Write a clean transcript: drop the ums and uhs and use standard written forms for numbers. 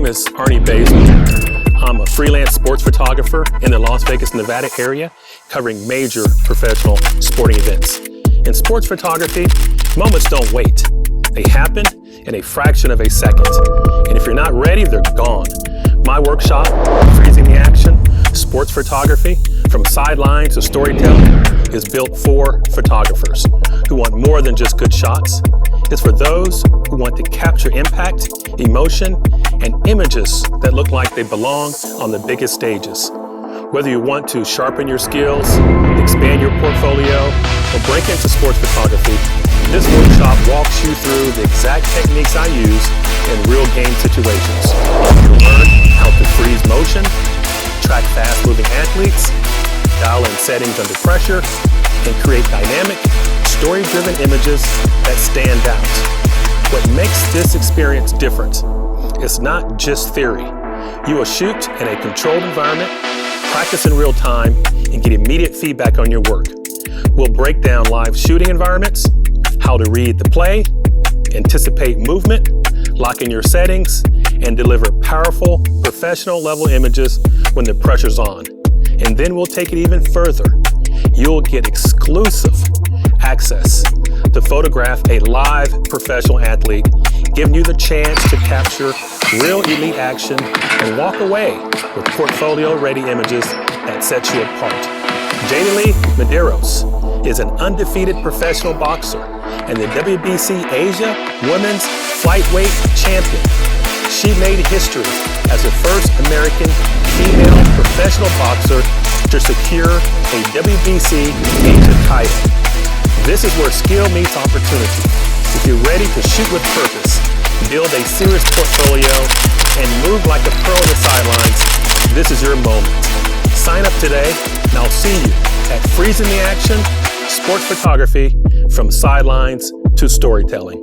is Arnie Basil. I'm a freelance sports photographer in the Las Vegas, Nevada area, covering major professional sporting events. In sports photography, moments don't wait. They happen in a fraction of a second. And if you're not ready, they're gone. My workshop, Freezing the Action, Sports Photography, from Sidelines to Storytelling, is built for photographers who want more than just good shots. It's for those who want to capture impact, emotion, and images that look like they belong on the biggest stages. Whether you want to sharpen your skills, expand your portfolio, or break into sports photography, this workshop walks you through the exact techniques I use in real game situations. You'll learn how to freeze motion, track fast-moving athletes, dial in settings under pressure, and create dynamic, story-driven images that stand out. What makes this experience different is not just theory. You will shoot in a controlled environment, practice in real time, and get immediate feedback on your work. We'll break down live shooting environments, how to read the play, anticipate movement, lock in your settings, and deliver powerful, professional-level images when the pressure's on. And then we'll take it even further. You'll get exclusive access to photograph a live professional athlete, giving you the chance to capture real elite action and walk away with portfolio-ready images that set you apart. Jadalee Medeiros is an undefeated professional boxer and the WBC Asia Women's Flyweight Champion. She made history as the first American female professional boxer to secure a WBC Asia title. This is where skill meets opportunity. If you're ready to shoot with purpose, build a serious portfolio, and move like a pro on the sidelines, this is your moment. Sign up today, and I'll see you at Freezing the Action, Sports Photography, from Sidelines to Storytelling.